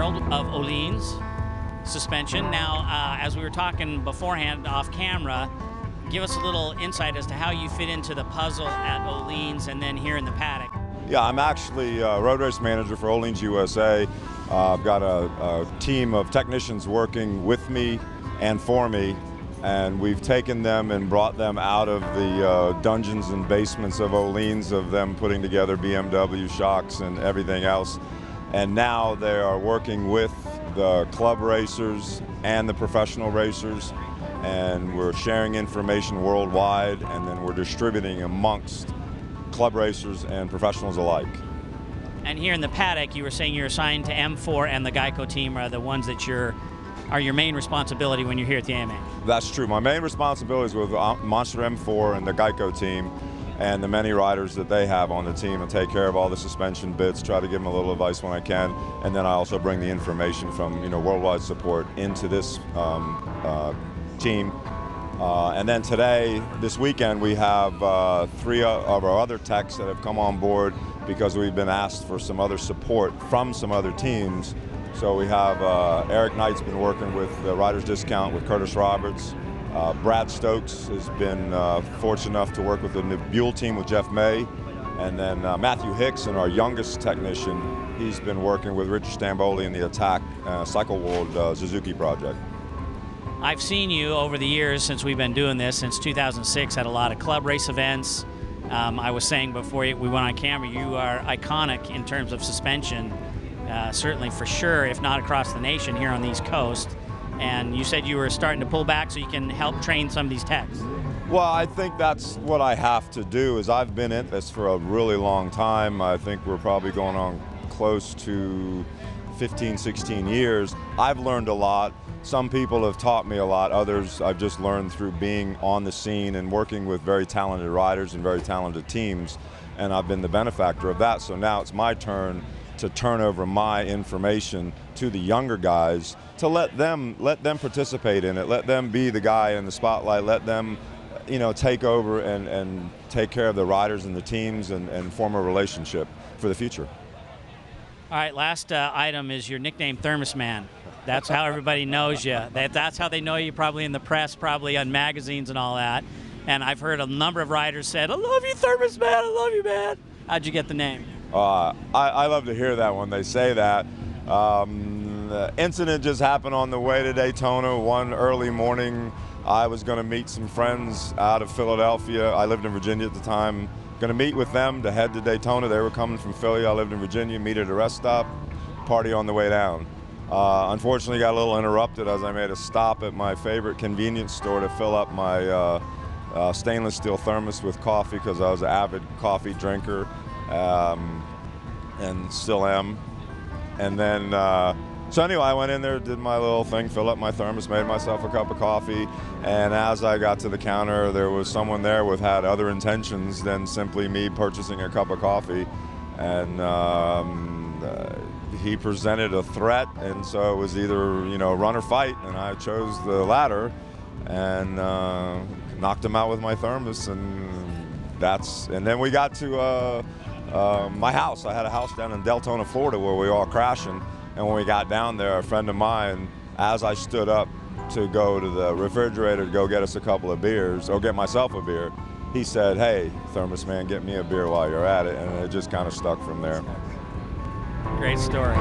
Fitzgerald of Ohlins suspension. Now, as we were talking beforehand off camera, give us a little insight as to how you fit into the puzzle at Ohlins and then here in the paddock. Yeah, I'm actually a road race manager for Ohlins USA. I've got a team of technicians working with me and for me, and we've taken them and brought them out of the dungeons and basements of Ohlins, of them putting together BMW shocks and everything else. And now they are working with the club racers and the professional racers, and we're sharing information worldwide, and then we're distributing amongst club racers and professionals alike. And here in the paddock, you were saying you're assigned to M4 and the Geico team are the ones that are your main responsibility when you're here at the AMA. That's true. My main responsibility is with Monster M4 and the Geico team and the many riders that they have on the team, and take care of all the suspension bits, try to give them a little advice when I can, and then I also bring the information from worldwide support into this team. And then today, this weekend, we have 3 of our other techs that have come on board because we've been asked for some other support from some other teams. So we have Eric Knight's been working with the Riders Discount with Curtis Roberts. Brad Stokes has been fortunate enough to work with the Buell team with Jeff May. And then Matthew Hickson, our youngest technician, he's been working with Richard Stamboli in the Attack Cycle World Suzuki project. I've seen you over the years since we've been doing this, since 2006, at a lot of club race events. I was saying before we went on camera, you are iconic in terms of suspension, certainly for sure, if not across the nation here on the East Coast. And you said you were starting to pull back so you can help train some of these techs. Well, I think that's what I have to do. Is I've been in this for a really long time. I think we're probably going on close to 15, 16 years. I've learned a lot. Some people have taught me a lot. Others I've just learned through being on the scene and working with very talented riders and very talented teams, and I've been the benefactor of that. So now it's my turn to turn over my information to the younger guys, to let them participate in it, let them be the guy in the spotlight, let them take over and take care of the riders and the teams and form a relationship for the future. All right, last item is your nickname, Thermos Man. That's how everybody knows you. That's how they know you, probably in the press, probably on magazines and all that. And I've heard a number of riders said, "I love you, Thermos Man, I love you, man." How'd you get the name? I love to hear that when they say that. The incident just happened on the way to Daytona. One early morning, I was going to meet some friends out of Philadelphia. I lived in Virginia at the time. Going to meet with them to head to Daytona. They were coming from Philly. I lived in Virginia. Meet at a rest stop. Party on the way down. Unfortunately, got a little interrupted as I made a stop at my favorite convenience store to fill up my stainless steel thermos with coffee, because I was an avid coffee drinker and still am. And then, so anyway, I went in there, did my little thing, filled up my thermos, made myself a cup of coffee, and as I got to the counter, there was someone there with had other intentions than simply me purchasing a cup of coffee, and he presented a threat, and so it was either run or fight, and I chose the latter, and knocked him out with my thermos, and then we got to my house. I had a house down in Deltona, Florida, where we were all crashing. And when we got down there, a friend of mine, as I stood up to go to the refrigerator to go get us a couple of beers, or get myself a beer, he said, "Hey, Thermos Man, get me a beer while you're at it." And it just kind of stuck from there. Great story.